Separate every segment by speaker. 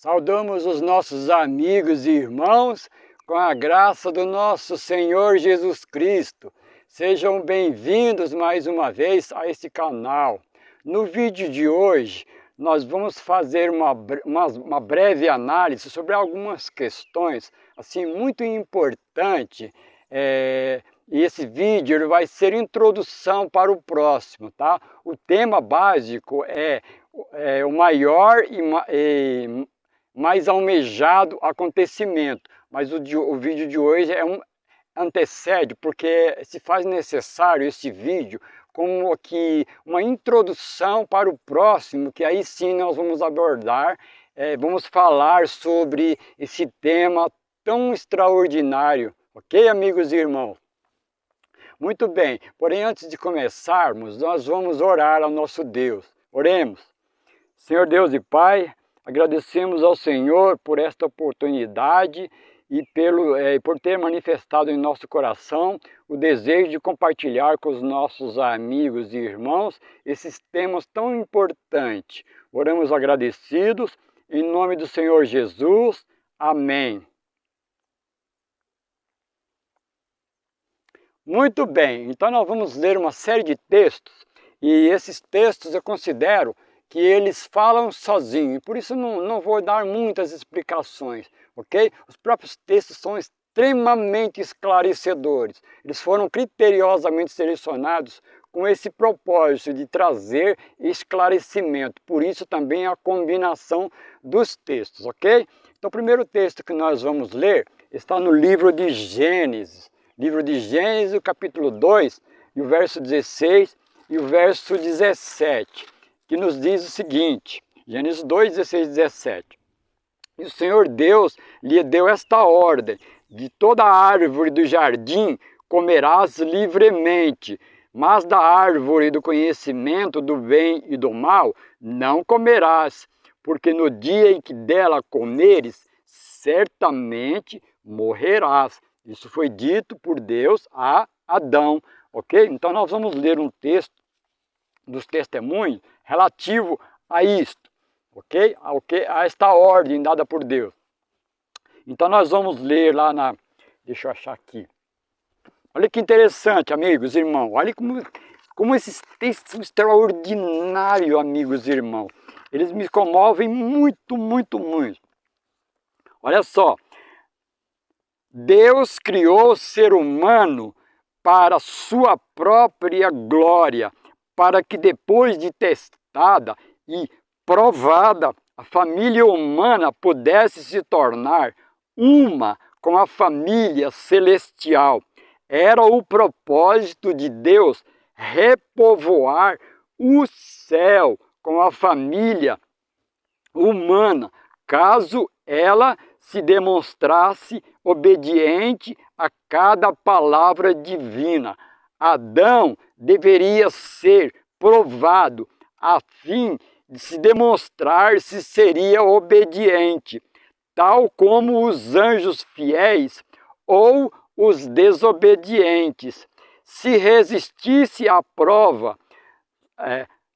Speaker 1: Saudamos os nossos amigos e irmãos com a graça do nosso Senhor Jesus Cristo. Sejam bem-vindos mais uma vez a esse canal. No vídeo de hoje, nós vamos fazer uma breve análise sobre algumas questões assim, muito importantes. E esse vídeo ele vai ser introdução para o próximo, tá? O tema básico é o maior e mais almejado acontecimento, mas o vídeo de hoje antecede, porque se faz necessário esse vídeo como que uma introdução para o próximo, que aí sim nós vamos abordar, vamos falar sobre esse tema tão extraordinário, ok, amigos e irmãos? Muito bem, porém antes de começarmos, nós vamos orar ao nosso Deus. Oremos. Senhor Deus e Pai, agradecemos ao Senhor por esta oportunidade e por ter manifestado em nosso coração o desejo de compartilhar com os nossos amigos e irmãos esses temas tão importantes. Oramos agradecidos, em nome do Senhor Jesus. Amém. Muito bem, então nós vamos ler uma série de textos e esses textos eu considero que eles falam sozinhos, por isso não vou dar muitas explicações, ok? Os próprios textos são extremamente esclarecedores, eles foram criteriosamente selecionados com esse propósito de trazer esclarecimento, por isso também a combinação dos textos, ok? Então o primeiro texto que nós vamos ler está no livro de Gênesis, o capítulo 2, e o verso 16 e o verso 17. Que nos diz o seguinte, Gênesis 2, 16 e 17. E o Senhor Deus lhe deu esta ordem: de toda árvore do jardim comerás livremente, mas da árvore do conhecimento do bem e do mal não comerás, porque no dia em que dela comeres, certamente morrerás. Isso foi dito por Deus a Adão, ok? Então nós vamos ler um texto dos testemunhos relativo a isto, ok? A esta ordem dada por Deus. Então nós vamos ler lá deixa eu achar aqui. Olha que interessante, amigos e irmãos. Olha como esses textos são extraordinários, amigos e irmãos. Eles me comovem muito, muito, muito. Olha só. Deus criou o ser humano para sua própria glória, para que depois de testada e provada, a família humana pudesse se tornar uma com a família celestial. Era o propósito de Deus repovoar o céu com a família humana, caso ela se demonstrasse obediente a cada palavra divina. Adão deveria ser provado a fim de se demonstrar se seria obediente, tal como os anjos fiéis ou os desobedientes. Se resistisse à prova,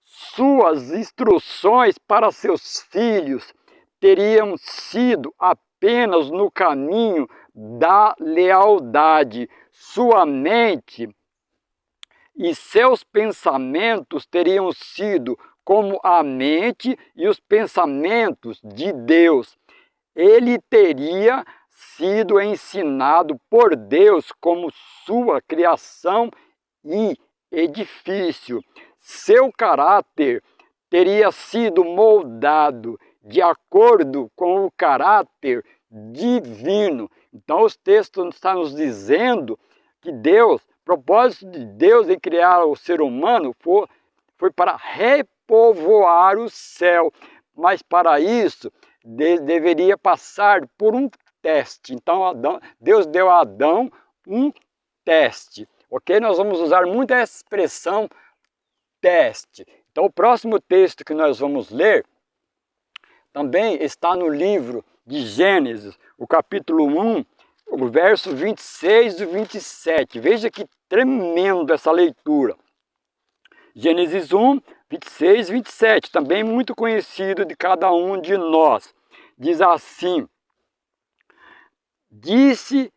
Speaker 1: suas instruções para seus filhos teriam sido apenas no caminho da lealdade. Sua mente e seus pensamentos teriam sido como a mente e os pensamentos de Deus. Ele teria sido ensinado por Deus como sua criação e edifício. Seu caráter teria sido moldado de acordo com o caráter divino. Então os textos estão nos dizendo que o propósito de Deus em criar o ser humano foi para repovoar o céu, mas para isso deveria passar por um teste. Então Deus deu a Adão um teste, ok? Nós vamos usar muito a expressão teste. Então o próximo texto que nós vamos ler também está no livro de Gênesis, o capítulo 1, o verso 26 e 27. Veja que tremendo essa leitura. Gênesis 1, 26 e 27, também muito conhecido de cada um de nós. diz assim: disse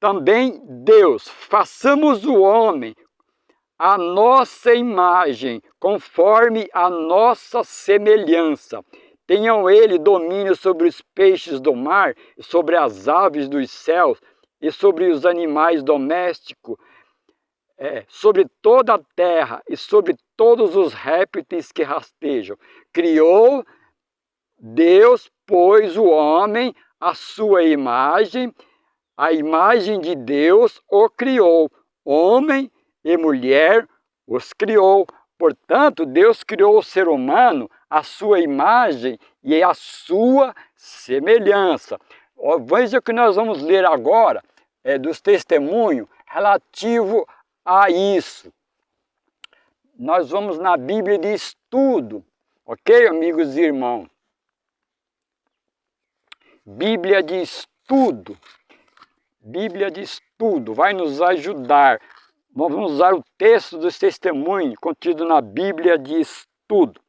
Speaker 1: também Deus, façamos o homem a nossa imagem, conforme a nossa semelhança. Tenham ele domínio sobre os peixes do mar, sobre as aves dos céus, e sobre os animais domésticos, sobre toda a terra, e sobre todos os répteis que rastejam. Criou Deus, pois, o homem, à sua imagem, a imagem de Deus o criou. Homem e mulher os criou. Portanto, Deus criou o ser humano à sua imagem e à sua semelhança. Veja o que nós vamos ler agora dos testemunhos relativo a isso. Nós vamos na Bíblia de estudo, ok, amigos e irmãos? Bíblia de estudo. Bíblia de estudo vai nos ajudar. Vamos usar o texto dos testemunhos contido na Bíblia de estudo.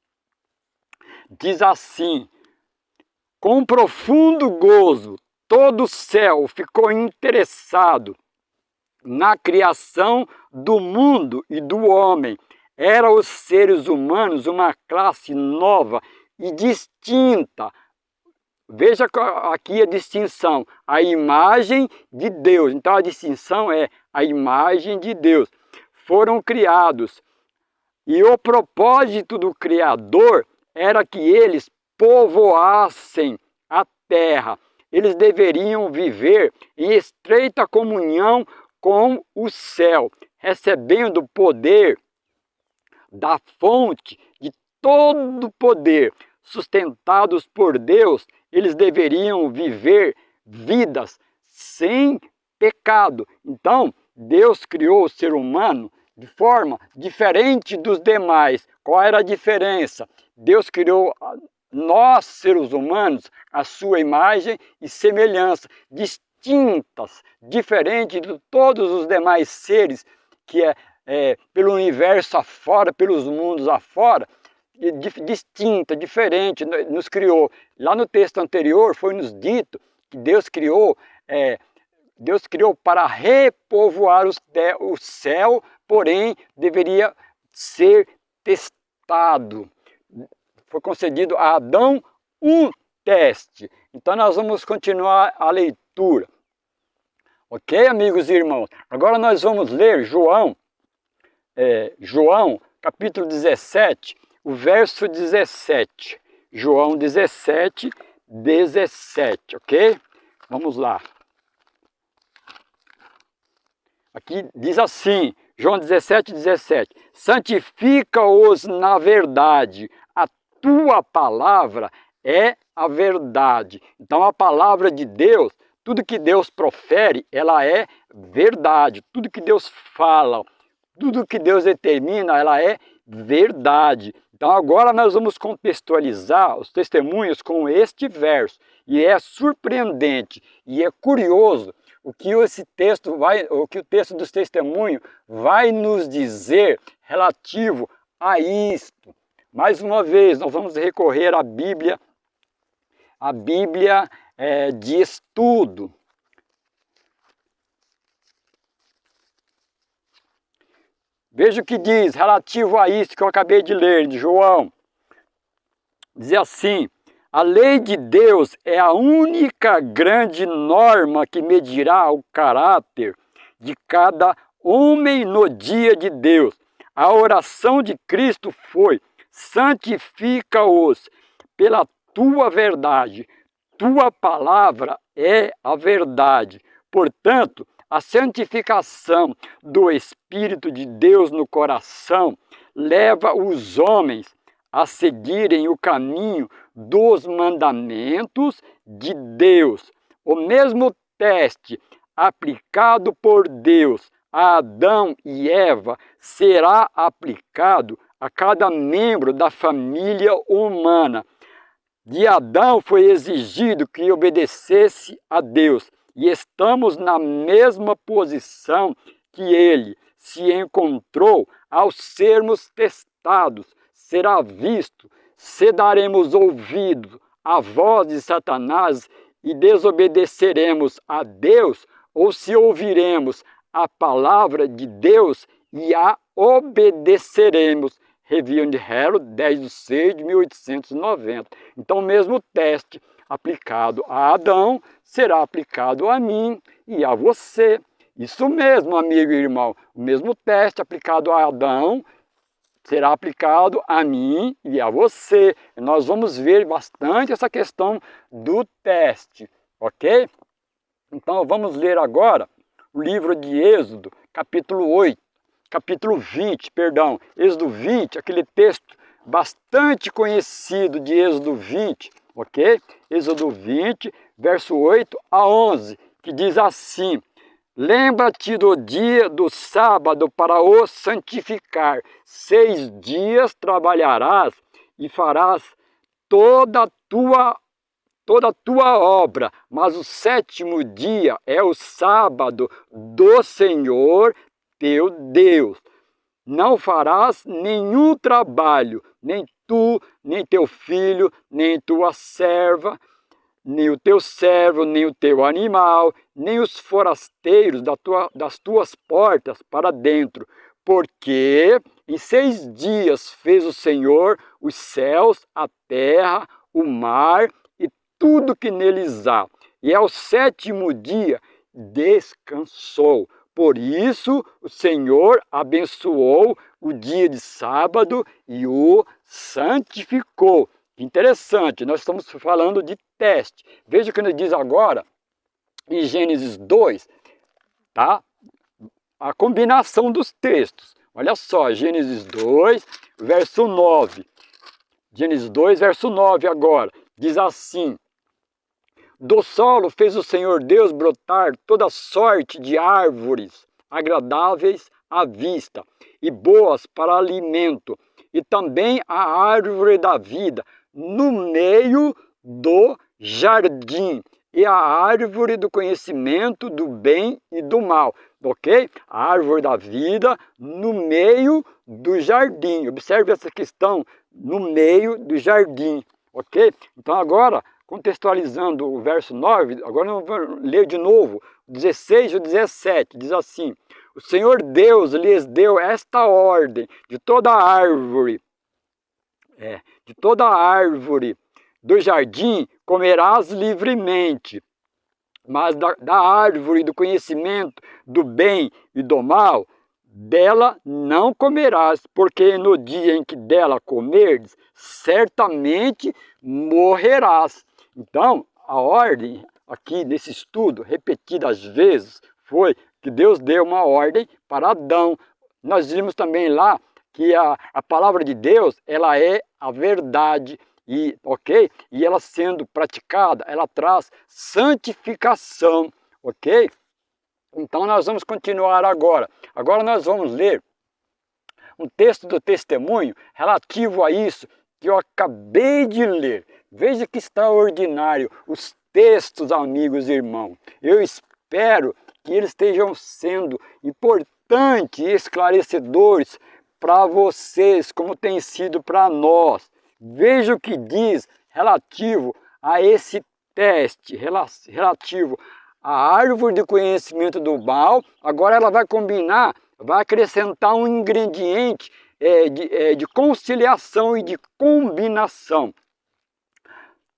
Speaker 1: Diz assim: com profundo gozo, todo o céu ficou interessado na criação do mundo e do homem. Eram os seres humanos uma classe nova e distinta. Veja aqui a distinção, a imagem de Deus. Então a distinção é a imagem de Deus. Foram criados. E o propósito do Criador era que eles povoassem a terra. Eles deveriam viver em estreita comunhão com o céu, recebendo o poder da fonte de todo poder. Sustentados por Deus, eles deveriam viver vidas sem pecado. Então, Deus criou o ser humano de forma diferente dos demais. Qual era a diferença? Deus criou nós, seres humanos, a sua imagem e semelhança, distintas, diferentes de todos os demais seres que pelo universo afora, pelos mundos afora, distinta, diferente, nos criou. Lá no texto anterior foi nos dito que Deus criou para repovoar o céu, porém deveria ser testado. Foi concedido a Adão um teste. Então nós vamos continuar a leitura. Ok, amigos e irmãos? Agora nós vamos ler João capítulo 17, o verso 17. João 17, 17, ok? Vamos lá. Aqui diz assim, João 17, 17. Santifica-os na verdade, a tua palavra é a verdade. Então a palavra de Deus, tudo que Deus profere, ela é verdade. Tudo que Deus fala, tudo que Deus determina, ela é verdade. Então agora nós vamos contextualizar os testemunhos com este verso. E é surpreendente e é curioso o que o texto dos testemunhos vai nos dizer relativo a isto. Mais uma vez, nós vamos recorrer à Bíblia de estudo. Veja o que diz relativo a isso que eu acabei de ler, de João. Diz assim: a lei de Deus é a única grande norma que medirá o caráter de cada homem no dia de Deus. A oração de Cristo foi: santifica-os pela tua verdade. Tua palavra é a verdade. Portanto, a santificação do Espírito de Deus no coração leva os homens a seguirem o caminho dos mandamentos de Deus. O mesmo teste aplicado por Deus a Adão e Eva será aplicado a cada membro da família humana. De Adão foi exigido que obedecesse a Deus, e estamos na mesma posição que ele se encontrou ao sermos testados. Será visto se daremos ouvido a voz de Satanás e desobedeceremos a Deus, ou se ouviremos a palavra de Deus e a obedeceremos. Reviam de Herod, 10/6/1890. Então, o mesmo teste aplicado a Adão será aplicado a mim e a você. Isso mesmo, amigo e irmão. O mesmo teste aplicado a Adão será aplicado a mim e a você. E nós vamos ver bastante essa questão do teste, ok? Então, vamos ler agora o livro de Êxodo, capítulo 20, perdão, Êxodo 20, aquele texto bastante conhecido de Êxodo 20, ok? Êxodo 20, verso 8 a 11, que diz assim: lembra-te do dia do sábado para o santificar. 6 dias trabalharás e farás toda a tua obra, mas o 7º dia é o sábado do Senhor teu Deus. Não farás nenhum trabalho, nem tu, nem teu filho, nem tua serva, nem o teu servo, nem o teu animal, nem os forasteiros das tuas portas para dentro, porque em 6 dias fez o Senhor os céus, a terra, o mar e tudo que neles há, e ao 7º dia descansou. Por isso o Senhor abençoou o dia de sábado e o santificou. Interessante, nós estamos falando de teste. Veja o que ele diz agora em Gênesis 2, tá? A combinação dos textos. Olha só, Gênesis 2, verso 9. Gênesis 2, verso 9 agora. Diz assim: do solo fez o Senhor Deus brotar toda sorte de árvores agradáveis à vista e boas para alimento, e também a árvore da vida no meio do jardim, e a árvore do conhecimento do bem e do mal, ok? A árvore da vida no meio do jardim. Observe essa questão, no meio do jardim, ok? Então agora, contextualizando o verso 9, agora eu vou ler de novo, 16 e 17, diz assim: o Senhor Deus lhes deu esta ordem: de toda árvore do jardim comerás livremente, mas da árvore do conhecimento do bem e do mal, dela não comerás, porque no dia em que dela comerdes, certamente morrerás. Então, a ordem aqui nesse estudo, repetidas vezes, foi que Deus deu uma ordem para Adão. Nós vimos também lá que a palavra de Deus, ela é a verdade, e, ok? E ela sendo praticada, ela traz santificação, ok? Então nós vamos continuar agora. Agora nós vamos ler um texto do testemunho relativo a isso que eu acabei de ler. Veja que extraordinário os textos, amigos e irmãos. Eu espero que eles estejam sendo importantes e esclarecedores para vocês, como tem sido para nós. Veja o que diz relativo a esse teste, relativo à árvore de conhecimento do mal. Agora ela vai combinar, vai acrescentar um ingrediente de conciliação e de combinação.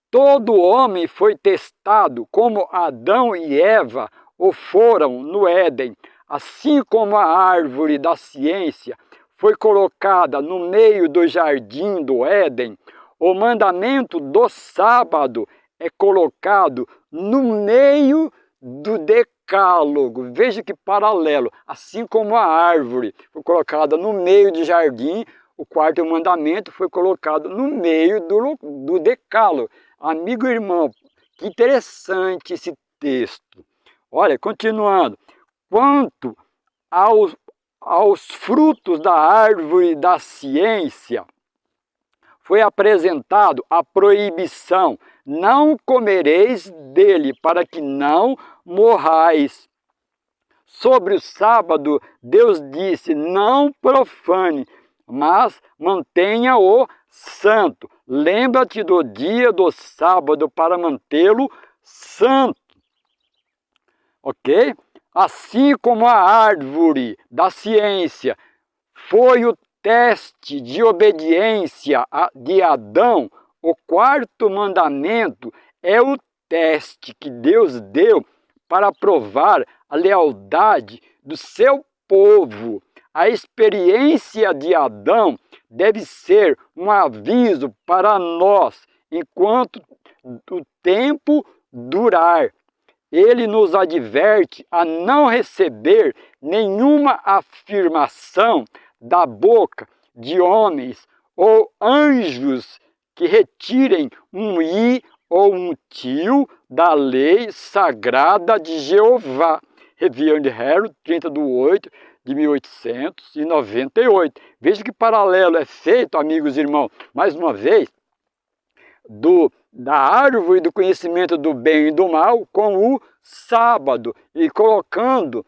Speaker 1: Todo homem foi testado como Adão e Eva o foram no Éden, assim como a árvore da ciência foi colocada no meio do jardim do Éden. O mandamento do sábado é colocado no meio do decálogo. Veja que paralelo, assim como a árvore foi colocada no meio do jardim, o 4º mandamento foi colocado no meio do decálogo. Amigo e irmão, que interessante esse texto. Olha, continuando. Quanto aos frutos da árvore da ciência, foi apresentado a proibição: não comereis dele, para que não morrais. Sobre o sábado, Deus disse: não profane, mas mantenha-o santo. lembra-te do dia do sábado para mantê-lo santo. Ok? Assim como a árvore da ciência foi o teste de obediência de Adão, o quarto mandamento é o teste que Deus deu para provar a lealdade do seu povo. A experiência de Adão deve ser um aviso para nós enquanto o tempo durar. Ele nos adverte a não receber nenhuma afirmação da boca de homens ou anjos que retirem um i ou um tio da lei sagrada de Jeová. Reverendo Harold, 30/8 de 1898. Veja que paralelo é feito, amigos e irmãos, mais uma vez, da árvore do conhecimento do bem e do mal com o sábado, e colocando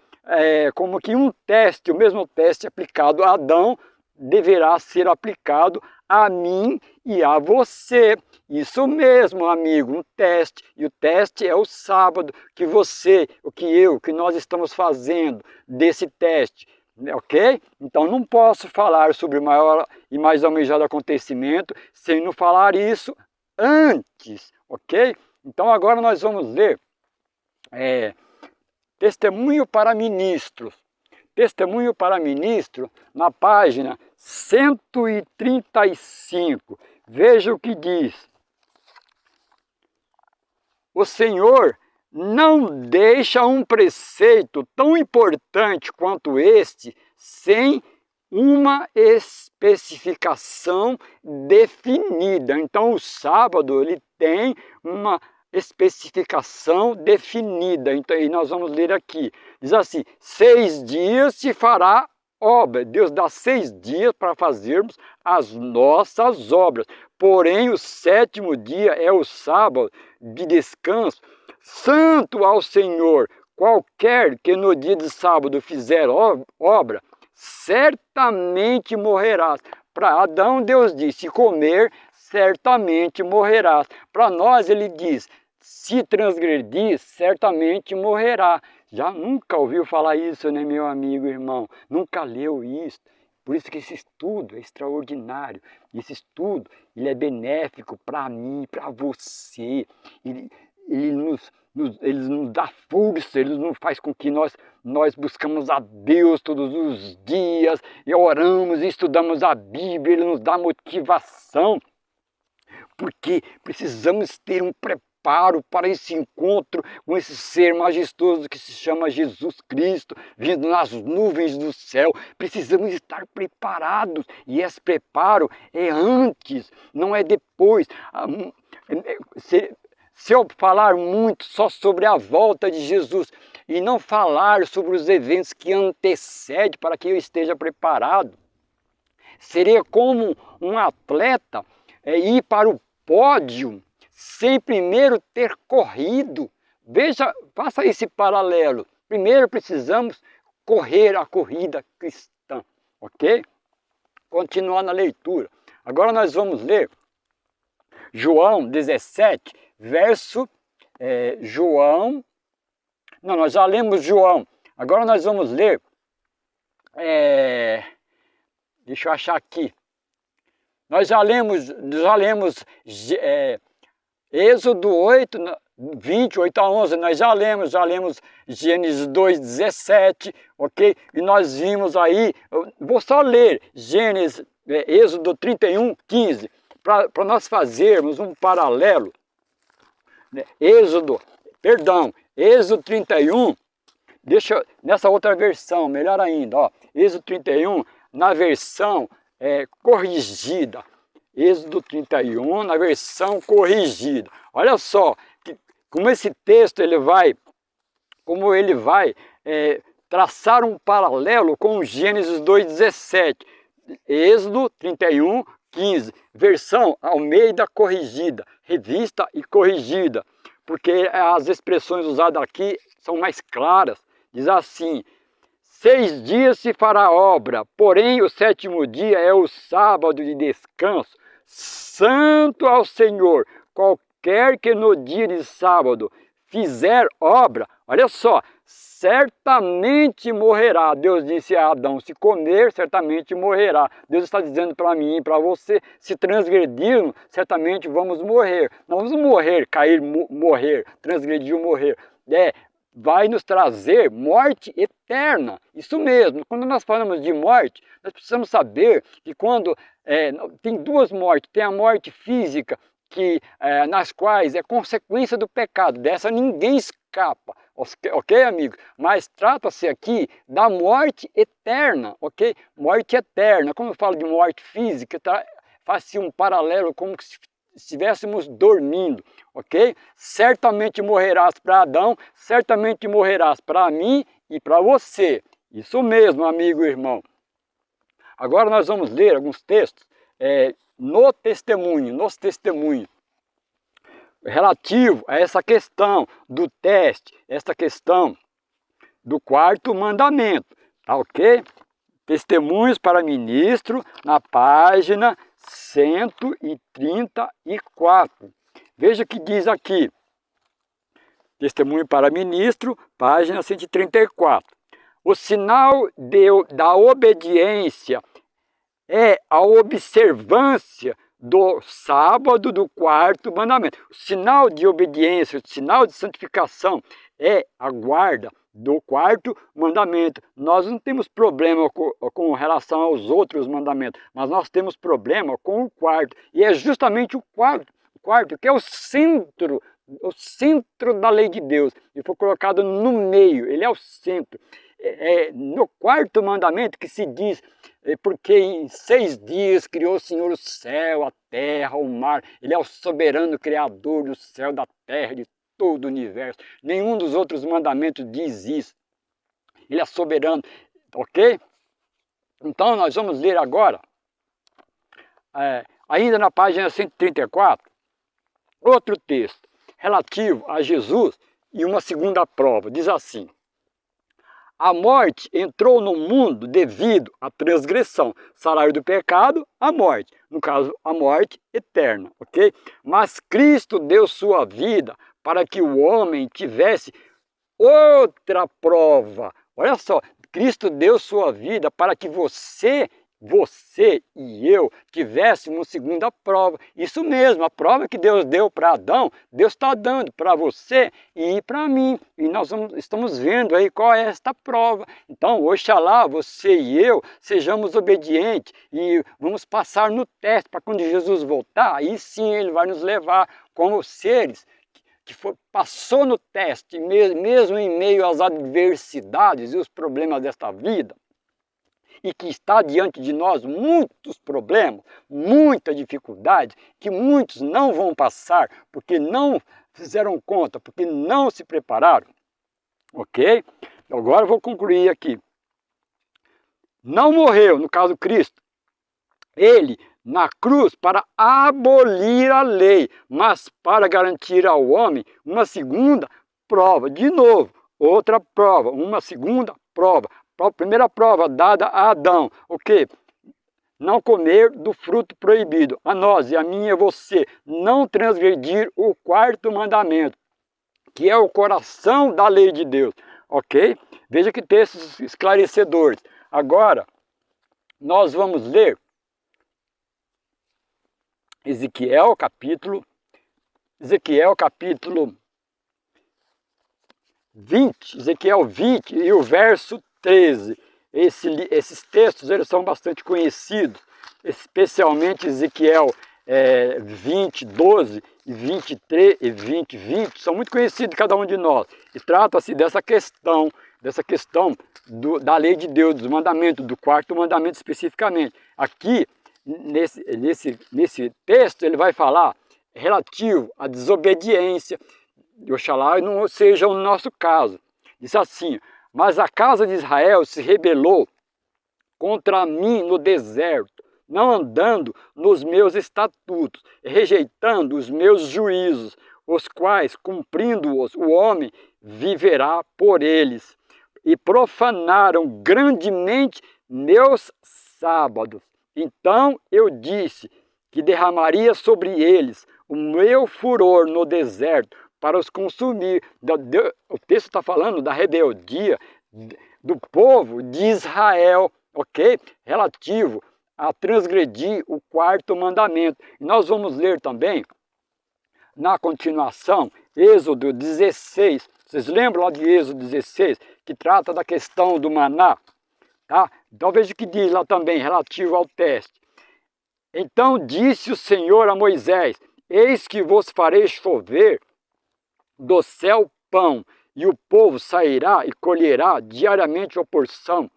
Speaker 1: como que um teste, o mesmo teste aplicado a Adão, deverá ser aplicado a mim e a você. Isso mesmo, amigo, um teste. E o teste é o sábado que você, que nós estamos fazendo desse teste. Ok? Então não posso falar sobre o maior e mais almejado acontecimento sem não falar isso antes, ok? Então agora nós vamos ler Testemunho para Ministros. Testemunho para Ministro, na página 135. Veja o que diz. O Senhor não deixa um preceito tão importante quanto este sem uma especificação definida. Então o sábado ele tem uma especificação definida. Então, e nós vamos ler aqui. Diz assim: 6 dias se fará obra. Deus dá 6 dias para fazermos as nossas obras. Porém, o 7º dia é o sábado de descanso, santo ao Senhor. Qualquer que no dia de sábado fizer obra, certamente morrerás. Para Adão, Deus disse: se comer, certamente morrerás. Para nós, ele diz: se transgredir, certamente morrerá. Já nunca ouviu falar isso, né, meu amigo e irmão? Nunca leu isso. Por isso que esse estudo é extraordinário. Esse estudo ele é benéfico para mim, para você. Ele nos dá força, ele nos faz com que nós buscamos a Deus todos os dias, e oramos e estudamos a Bíblia, ele nos dá motivação, porque precisamos ter um preparo para esse encontro com esse ser majestoso que se chama Jesus Cristo, vindo nas nuvens do céu. Precisamos estar preparados, e esse preparo é antes, não é depois. Se eu falar muito só sobre a volta de Jesus e não falar sobre os eventos que antecedem para que eu esteja preparado, seria como um atleta ir para o pódio sem primeiro ter corrido. Veja, faça esse paralelo. Primeiro precisamos correr a corrida cristã, ok? Continuar na leitura. Agora nós vamos ler João 17, verso João. Não, nós já lemos João. Agora nós vamos ler. Deixa eu achar aqui. Nós já lemos Êxodo 8, 20, 8 a 11. Nós já lemos Gênesis 2, 17, ok? E nós vimos aí, vou só ler Êxodo 31, 15. Para nós fazermos um paralelo, né? Êxodo 31, nessa outra versão, melhor ainda, ó, Êxodo 31, na versão corrigida. Êxodo 31, na versão corrigida. Olha só, como esse texto ele vai traçar um paralelo com Gênesis 2,17. Êxodo 31, 15, versão Almeida corrigida, revista e corrigida, porque as expressões usadas aqui são mais claras. Diz assim: 6 dias se fará obra, porém o 7º dia é o sábado de descanso, santo ao Senhor. Qualquer que no dia de sábado fizer obra, olha só, certamente morrerá. Deus disse a Adão, se comer, certamente morrerá. Deus está dizendo para mim e para você, se transgredirmos, certamente vamos morrer. Não vamos morrer, cair, morrer, transgredir, morrer. Vai nos trazer morte eterna. Isso mesmo, quando nós falamos de morte, nós precisamos saber que quando tem duas mortes, tem a morte física, nas quais é consequência do pecado, dessa ninguém escapa, ok, amigo? Mas trata-se aqui da morte eterna, ok? Morte eterna. Quando eu falo de morte física, faz-se um paralelo como se estivéssemos dormindo, ok? Certamente morrerás para Adão, certamente morrerás para mim e para você. Isso mesmo, amigo e irmão. Agora nós vamos ler alguns textos nos testemunhos, relativo a essa questão do teste, essa questão do quarto mandamento, tá ok? Testemunhos para ministro, na página 134. Veja o que diz aqui. Testemunho para ministro, página 134. O sinal da obediência é a observância do sábado do quarto mandamento. O sinal de obediência, o sinal de santificação é a guarda do quarto mandamento. Nós não temos problema com relação aos outros mandamentos, mas nós temos problema com o quarto. E é justamente o quarto que é o centro da lei de Deus. Ele foi colocado no meio, ele é o centro. No quarto mandamento que se diz, porque em 6 dias criou o Senhor o céu, a terra, o mar. Ele é o soberano criador do céu, da terra, de todo o universo. Nenhum dos outros mandamentos diz isso. Ele é soberano, ok? Então nós vamos ler agora, ainda na página 134, outro texto relativo a Jesus e uma segunda prova. Diz assim: a morte entrou no mundo devido à transgressão. Salário do pecado, a morte. No caso, a morte eterna, ok? Mas Cristo deu sua vida para que o homem tivesse outra prova. Olha só, Cristo deu sua vida para que você e eu tivéssemos uma segunda prova. Isso mesmo, a prova que Deus deu para Adão, Deus está dando para você e para mim. E nós estamos vendo aí qual é esta prova. Então, oxalá você e eu sejamos obedientes e vamos passar no teste para quando Jesus voltar, aí sim Ele vai nos levar como seres que passou no teste, mesmo em meio às adversidades e os problemas desta vida, e que está diante de nós muitos problemas, muita dificuldade, que muitos não vão passar porque não fizeram conta, porque não se prepararam, ok? Agora eu vou concluir aqui. Não morreu, no caso Cristo, Ele na cruz para abolir a lei, mas para garantir ao homem uma segunda prova. De novo, outra prova, uma segunda prova. A primeira prova dada a Adão, o quê? Não comer do fruto proibido. A nós, e a mim e a você, não transgredir o quarto mandamento, que é o coração da lei de Deus, ok? Veja que textos esclarecedores. Agora, nós vamos ler Ezequiel capítulo 20, Ezequiel 20 e o verso 13. Esses textos eles são bastante conhecidos, especialmente Ezequiel 20, 12 e 23 e 20, 20, são muito conhecidos de cada um de nós. E trata-se dessa questão da lei de Deus, dos mandamentos, do quarto mandamento especificamente. Aqui, nesse texto, ele vai falar relativo à desobediência. Oxalá não seja o nosso caso. Diz assim: mas a casa de Israel se rebelou contra mim no deserto, não andando nos meus estatutos, rejeitando os meus juízos, os quais, cumprindo-os, o homem viverá por eles. E profanaram grandemente meus sábados. Então eu disse que derramaria sobre eles o meu furor no deserto para os consumir. O texto está falando da rebeldia do povo de Israel, ok? Relativo a transgredir o quarto mandamento. E nós vamos ler também, na continuação, Êxodo 16. Vocês lembram lá de Êxodo 16, que trata da questão do maná? Tá? Então veja o que diz lá também, relativo ao teste. Então disse o Senhor a Moisés: eis que vos farei chover do céu pão, e o povo sairá e colherá diariamente a porção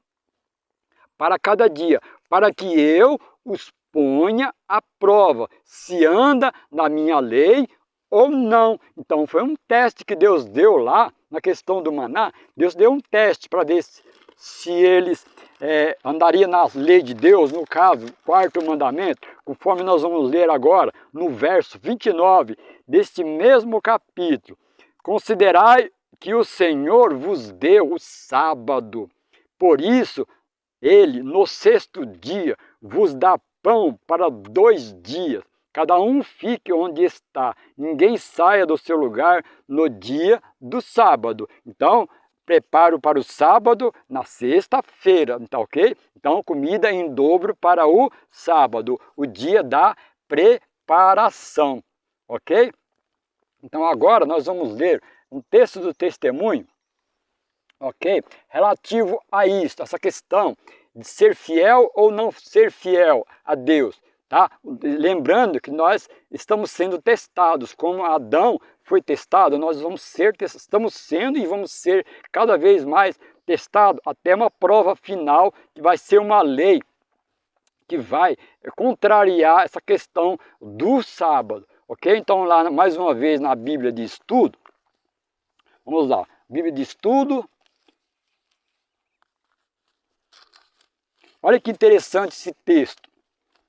Speaker 1: para cada dia, para que eu os ponha à prova, se anda na minha lei ou não. Então foi um teste que Deus deu lá, na questão do maná. Deus deu um teste para ver se eles andariam na lei de Deus, no caso, quarto mandamento, conforme nós vamos ler agora, no verso 29 deste mesmo capítulo. Considerai que o Senhor vos deu o sábado, por isso ele, no sexto dia, vos dá pão para 2 dias. Cada um fique onde está. Ninguém saia do seu lugar no dia do sábado. Então, preparo para o sábado na sexta-feira, tá ok? Então, comida em dobro para o sábado, o dia da preparação, ok? Então, agora nós vamos ler um texto do testemunho, ok? Relativo a isso, essa questão de ser fiel ou não ser fiel a Deus, tá? Lembrando que nós estamos sendo testados, como Adão foi testado, nós estamos sendo e vamos ser cada vez mais testados até uma prova final, que vai ser uma lei que vai contrariar essa questão do sábado, ok? Então lá, mais uma vez, na Bíblia de Estudo, vamos lá, Bíblia de Estudo. Olha que interessante esse texto.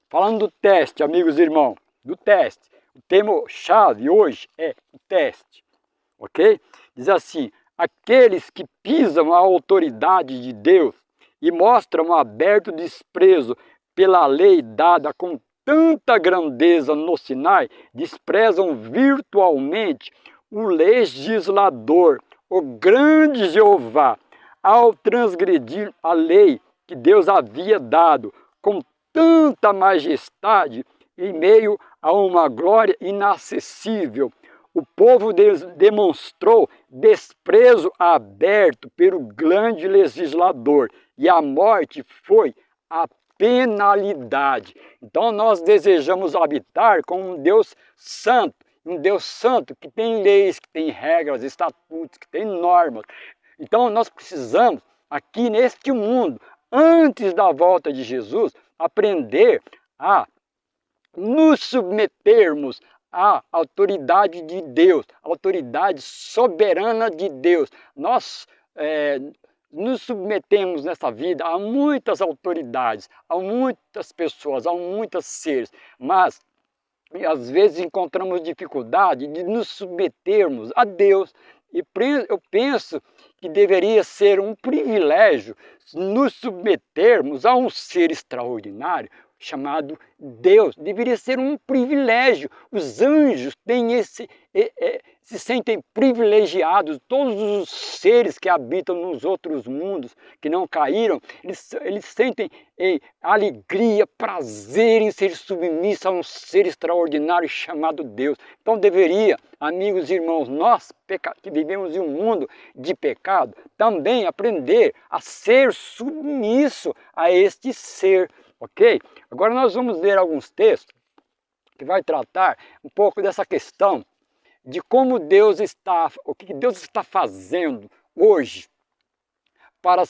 Speaker 1: Falando do teste, amigos e irmãos, do teste. O tema-chave hoje é o teste, ok? Diz assim: aqueles que pisam a autoridade de Deus e mostram aberto desprezo pela lei dada com tanta grandeza no Sinai, desprezam virtualmente o legislador, o grande Jeová, ao transgredir a lei que Deus havia dado com tanta majestade em meio a uma glória inacessível. O povo demonstrou desprezo aberto pelo grande legislador e a morte foi a penalidade. Então nós desejamos habitar com um Deus santo que tem leis, que tem regras, estatutos, que tem normas. Então nós precisamos aqui neste mundo, antes da volta de Jesus, aprender a nos submetermos à autoridade de Deus, à autoridade soberana de Deus. Nós nos submetemos nessa vida a muitas autoridades, a muitas pessoas, a muitos seres, mas às vezes encontramos dificuldade de nos submetermos a Deus. E eu penso que deveria ser um privilégio nos submetermos a um ser extraordinário chamado Deus. Deveria ser um privilégio. Os anjos têm se sentem privilegiados. Todos os seres que habitam nos outros mundos, que não caíram, eles sentem alegria, prazer em ser submissos a um ser extraordinário chamado Deus. Então deveria, amigos e irmãos, nós que vivemos em um mundo de pecado, também aprender a ser submisso a este ser, ok? Agora nós vamos ler alguns textos que vai tratar um pouco dessa questão de como Deus está, o que Deus está fazendo hoje para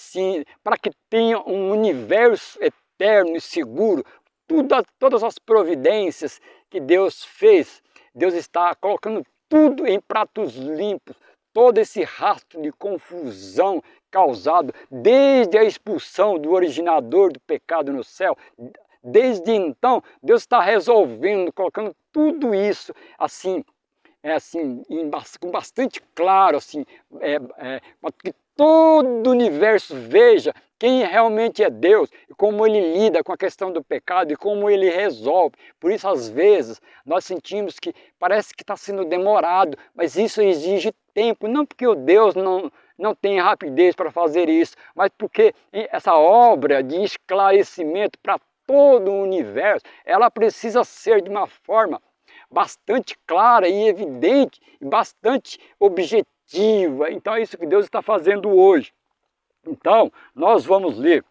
Speaker 1: que tenha um universo eterno e seguro. Todas as providências que Deus fez, Deus está colocando tudo em pratos limpos, todo esse rastro de confusão causado desde a expulsão do originador do pecado no céu. Desde então, Deus está resolvendo, colocando tudo isso com bastante claro, todo o universo veja quem realmente é Deus e como Ele lida com a questão do pecado e como Ele resolve. Por isso, às vezes, nós sentimos que parece que está sendo demorado, mas isso exige tempo, não porque o Deus não tem rapidez para fazer isso, mas porque essa obra de esclarecimento para todo o universo, ela precisa ser de uma forma bastante clara e evidente, e bastante objetiva. Então é isso que Deus está fazendo hoje. Então, nós vamos ler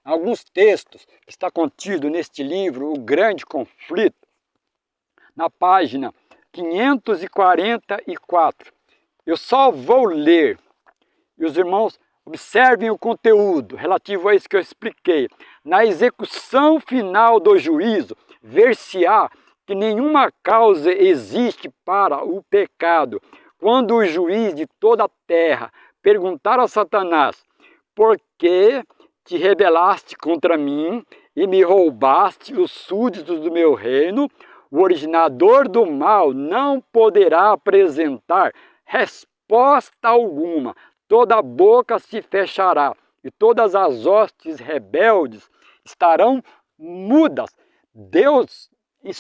Speaker 1: alguns textos que está contido neste livro, O Grande Conflito, na página 544. Eu só vou ler, e os irmãos observem o conteúdo relativo a isso que eu expliquei. Na execução final do juízo, ver-se-á que nenhuma causa existe para o pecado. Quando o juiz de toda a terra perguntar a Satanás: por que te rebelaste contra mim e me roubaste os súditos do meu reino? O originador do mal não poderá apresentar resposta alguma. Toda a boca se fechará e todas as hostes rebeldes estarão mudas. Deus, em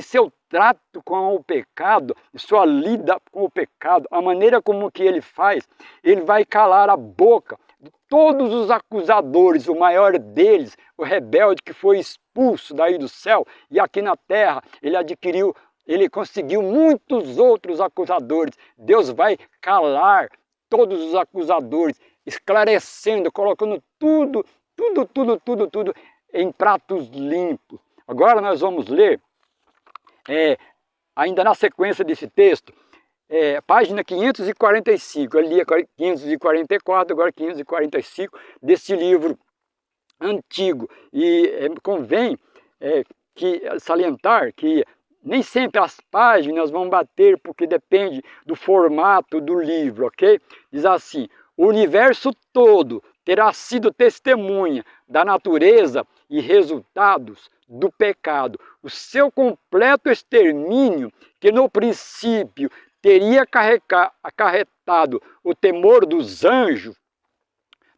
Speaker 1: seu trato com o pecado, em sua lida com o pecado, a maneira como que Ele faz, Ele vai calar a boca de todos os acusadores, o maior deles, o rebelde que foi expulso daí do céu, e aqui na terra ele conseguiu muitos outros acusadores. Deus vai calar todos os acusadores, esclarecendo, colocando tudo em pratos limpos. Agora nós vamos ler, ainda na sequência desse texto, página 545, eu lia 544, agora 545, desse livro antigo. E convém salientar que nem sempre as páginas vão bater, porque depende do formato do livro, ok? Diz assim: o universo todo terá sido testemunha da natureza e resultados do pecado. O seu completo extermínio, que no princípio teria acarretado o temor dos anjos,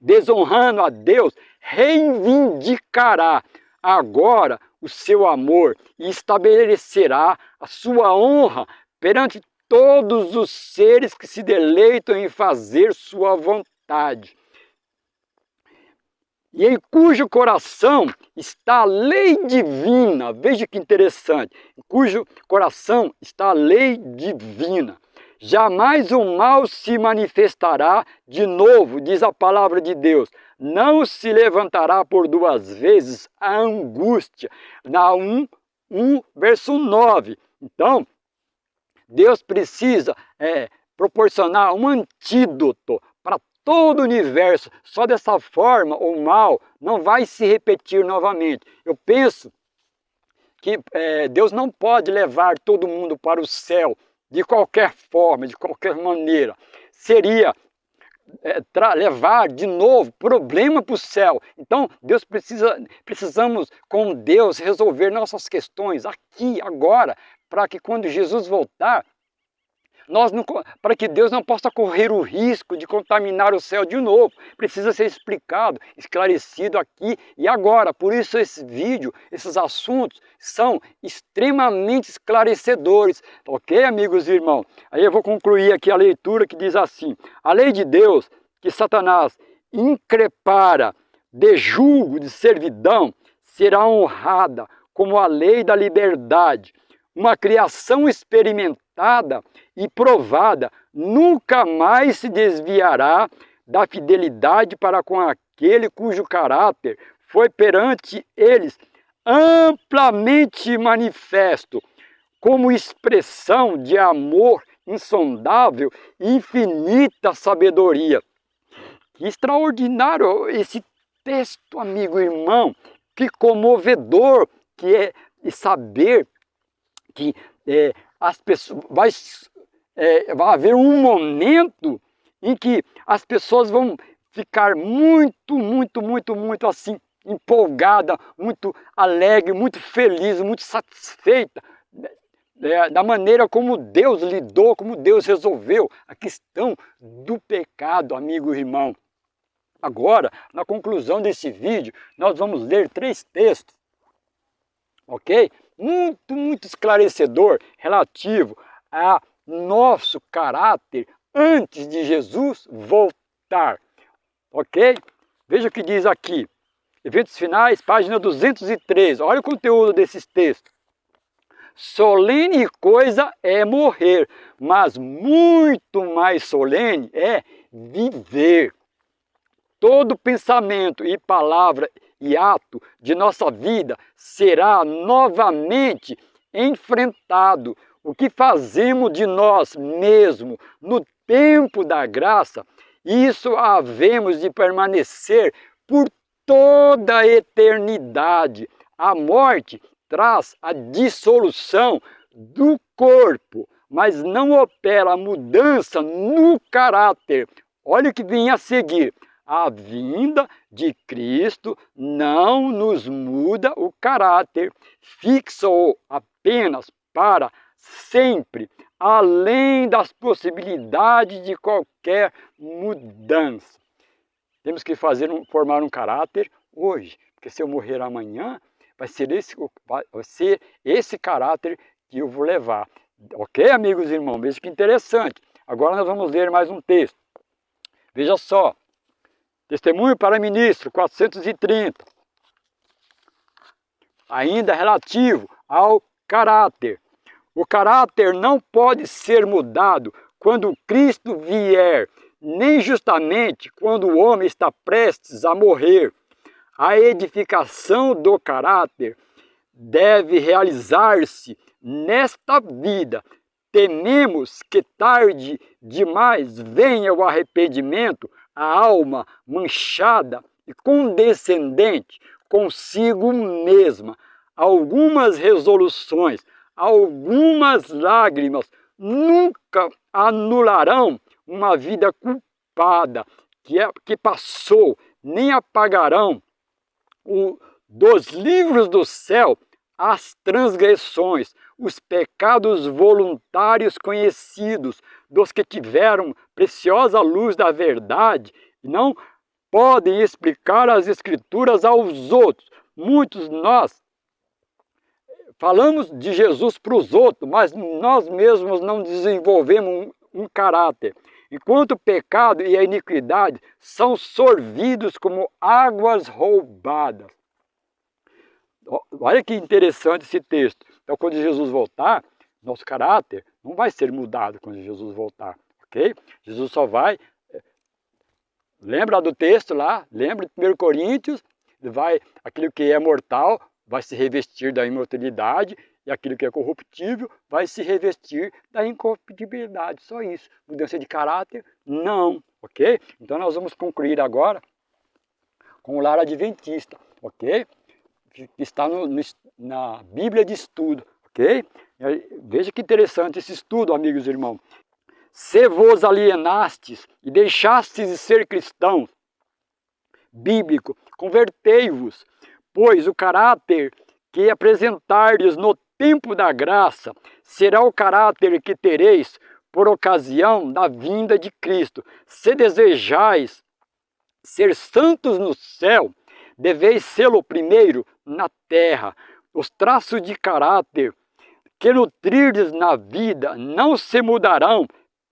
Speaker 1: desonrando a Deus, reivindicará agora o seu amor e estabelecerá a sua honra perante todos os seres que se deleitam em fazer sua vontade, e em cujo coração está a lei divina. Veja que interessante, em cujo coração está a lei divina. Jamais o mal se manifestará de novo, diz a palavra de Deus. Não se levantará por duas vezes a angústia. Na 1, verso 9. Então, Deus precisa proporcionar um antídoto para todo o universo. Só dessa forma o mal não vai se repetir novamente. Eu penso que Deus não pode levar todo mundo para o céu de qualquer forma, de qualquer maneira. Seria levar de novo problema para o céu. Então, precisamos com Deus resolver nossas questões aqui, agora, para que quando Jesus voltar, para que Deus não possa correr o risco de contaminar o céu de novo. Precisa ser explicado, esclarecido aqui e agora. Por isso esse vídeo, esses assuntos são extremamente esclarecedores. Ok, amigos e irmãos? Aí eu vou concluir aqui a leitura que diz assim: a lei de Deus que Satanás increpara de julgo de servidão será honrada como a lei da liberdade. Uma criação experimentada e provada nunca mais se desviará da fidelidade para com aquele cujo caráter foi perante eles amplamente manifesto, como expressão de amor insondável e infinita sabedoria. Que extraordinário esse texto, amigo e irmão, que comovedor que é saber que as pessoas vai haver um momento em que as pessoas vão ficar muito assim empolgada, muito alegre, muito feliz, muito satisfeita, da maneira como Deus lidou, como Deus resolveu a questão do pecado, amigo e irmão. Agora, na conclusão desse vídeo, nós vamos ler 3 textos, ok? Muito esclarecedor relativo a nosso caráter antes de Jesus voltar, ok? Veja o que diz aqui, Eventos Finais, página 203, olha o conteúdo desses textos. Solene coisa é morrer, mas muito mais solene é viver. Todo pensamento e palavra e ato de nossa vida será novamente enfrentado. O que fazemos de nós mesmos no tempo da graça, isso havemos de permanecer por toda a eternidade. A morte traz a dissolução do corpo, mas não opera a mudança no caráter. Olha o que vem a seguir. A vinda de Cristo não nos muda o caráter, fixa-o apenas para sempre, além das possibilidades de qualquer mudança. Temos que formar um caráter hoje, porque se eu morrer amanhã, vai ser esse caráter que eu vou levar. Ok, amigos e irmãos? Veja que interessante. Agora nós vamos ler mais um texto. Veja só. Testemunho para ministro, 430. Ainda relativo ao caráter. O caráter não pode ser mudado quando Cristo vier, nem justamente quando o homem está prestes a morrer. A edificação do caráter deve realizar-se nesta vida. Tememos que tarde demais venha o arrependimento, a alma manchada e condescendente consigo mesma. Algumas resoluções, algumas lágrimas nunca anularão uma vida culpada que passou, nem apagarão dos livros do céu as transgressões, os pecados voluntários conhecidos dos que tiveram preciosa luz da verdade e não podem explicar as Escrituras aos outros. Muitos nós falamos de Jesus para os outros, mas nós mesmos não desenvolvemos um caráter. Enquanto o pecado e a iniquidade são sorvidos como águas roubadas. Olha que interessante esse texto. Então, quando Jesus voltar, nosso caráter não vai ser mudado quando Jesus voltar, ok? Jesus só vai... Lembra do texto lá? Lembra de 1 Coríntios? Aquilo que é mortal vai se revestir da imortalidade e aquilo que é corruptível vai se revestir da incorruptibilidade. Só isso. Mudança de caráter? Não, ok? Então, nós vamos concluir agora com o lar adventista, ok? Que está na Bíblia de Estudo, ok? Veja que interessante esse estudo, amigos e irmãos. Se vos alienastes e deixastes de ser cristãos, bíblico, convertei-vos, pois o caráter que apresentardes no tempo da graça será o caráter que tereis por ocasião da vinda de Cristo. Se desejais ser santos no céu, deveis sê-lo primeiro na terra. Os traços de caráter que nutrirdes na vida não se mudarão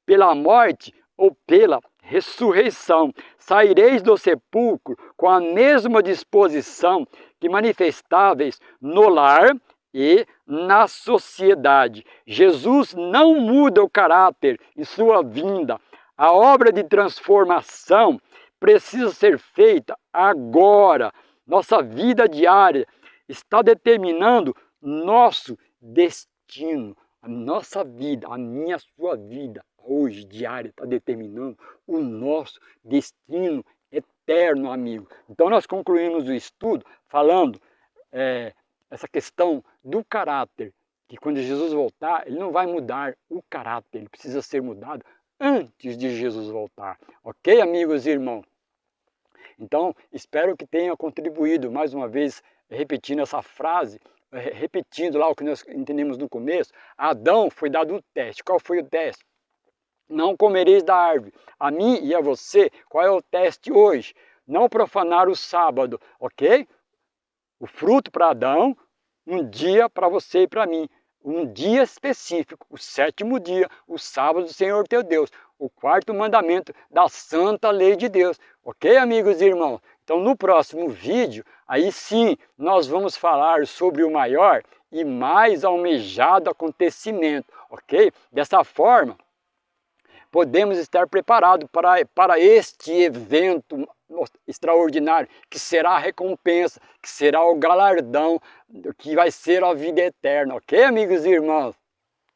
Speaker 1: pela morte ou pela ressurreição. Saireis do sepulcro com a mesma disposição que manifestáveis no lar e na sociedade. Jesus não muda o caráter em sua vinda. A obra de transformação precisa ser feita agora. Nossa vida diária está determinando nosso destino. A nossa vida, a minha, a sua vida, hoje, diária, está determinando o nosso destino eterno, amigo. Então, nós concluímos o estudo falando essa questão do caráter, que quando Jesus voltar, ele não vai mudar o caráter, ele precisa ser mudado antes de Jesus voltar. Ok, amigos e irmãos? Então, espero que tenha contribuído, mais uma vez, repetindo essa frase, repetindo lá o que nós entendemos no começo, Adão foi dado um teste. Qual foi o teste? Não comereis da árvore. A mim e a você, qual é o teste hoje? Não profanar o sábado, ok? O fruto para Adão, um dia para você e para mim. Um dia específico, o 7º dia, o sábado do Senhor teu Deus. O 4º mandamento da santa lei de Deus. Ok, amigos e irmãos? Então, no próximo vídeo, aí sim, nós vamos falar sobre o maior e mais almejado acontecimento, ok? Dessa forma, podemos estar preparados para este evento extraordinário, que será a recompensa, que será o galardão, que vai ser a vida eterna, ok, amigos e irmãos?